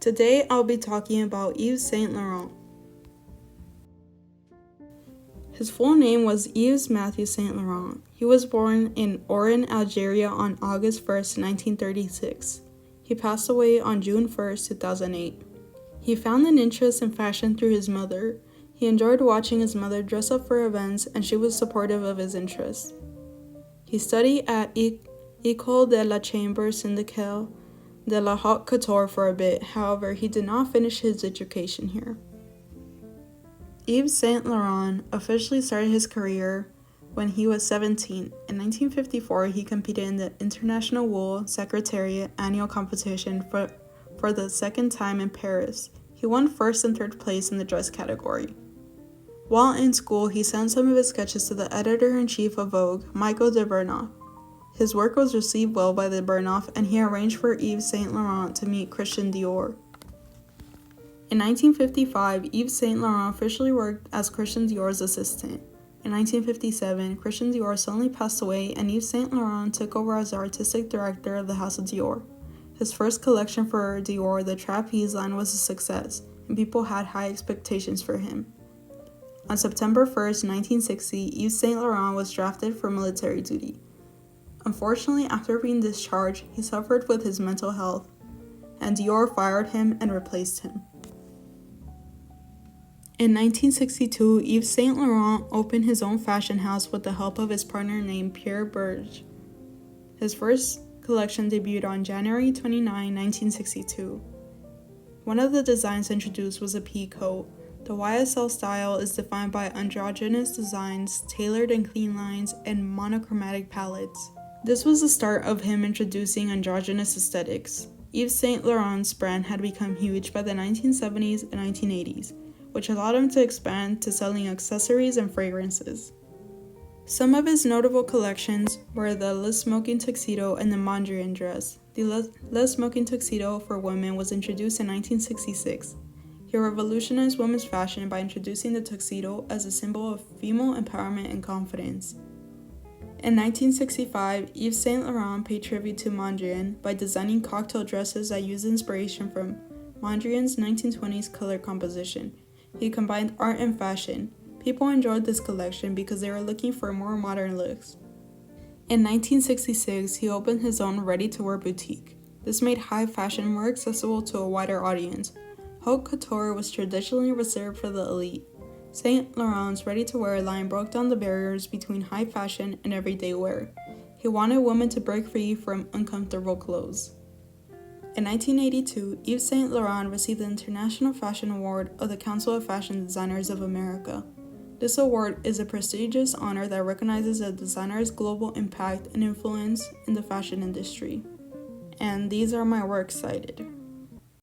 Today I'll be talking about Yves Saint Laurent. His full name was Yves Mathieu Saint Laurent. He was born in Oran, Algeria on August 1st, 1936. He passed away on June 1st, 2008. He found an interest in fashion through his mother. He enjoyed watching his mother dress up for events, and she was supportive of his interests. He studied at École de la Chambre Syndicale de la Haute Couture for a bit. However, he did not finish his education here. Yves Saint Laurent officially started his career when he was 17. In 1954, he competed in the International Wool Secretariat annual competition for the second time in Paris. He won first and third place in the dress category. While in school, he sent some of his sketches to the editor-in-chief of Vogue, Michael de Bernoff. His work was received well by the Bernoff, and he arranged for Yves Saint Laurent to meet Christian Dior. In 1955, Yves Saint Laurent officially worked as Christian Dior's assistant. In 1957, Christian Dior suddenly passed away, and Yves Saint Laurent took over as the artistic director of the House of Dior. His first collection for Dior, the Trapeze line, was a success, and people had high expectations for him. On September 1st, 1960, Yves Saint Laurent was drafted for military duty. Unfortunately, after being discharged, he suffered with his mental health, and Dior fired him and replaced him. In 1962, Yves Saint Laurent opened his own fashion house with the help of his partner named Pierre Berge. His first collection debuted on January 29, 1962. One of the designs introduced was a pea coat. The YSL style is defined by androgynous designs, tailored and clean lines, and monochromatic palettes. This was the start of him introducing androgynous aesthetics. Yves Saint Laurent's brand had become huge by the 1970s and 1980s, which allowed him to expand to selling accessories and fragrances. Some of his notable collections were the Le Smoking Tuxedo and the Mondrian dress. The Le Smoking Tuxedo for women was introduced in 1966. He revolutionized women's fashion by introducing the tuxedo as a symbol of female empowerment and confidence. In 1965, Yves Saint Laurent paid tribute to Mondrian by designing cocktail dresses that used inspiration from Mondrian's 1920s color composition. He combined art and fashion. People enjoyed this collection because they were looking for more modern looks. In 1966, he opened his own ready-to-wear boutique. This made high fashion more accessible to a wider audience. Haute couture was traditionally reserved for the elite. Saint Laurent's ready-to-wear line broke down the barriers between high fashion and everyday wear. He wanted women to break free from uncomfortable clothes. In 1982, Yves Saint Laurent received the International Fashion Award of the Council of Fashion Designers of America. This award is a prestigious honor that recognizes a designer's global impact and influence in the fashion industry. And these are my works cited.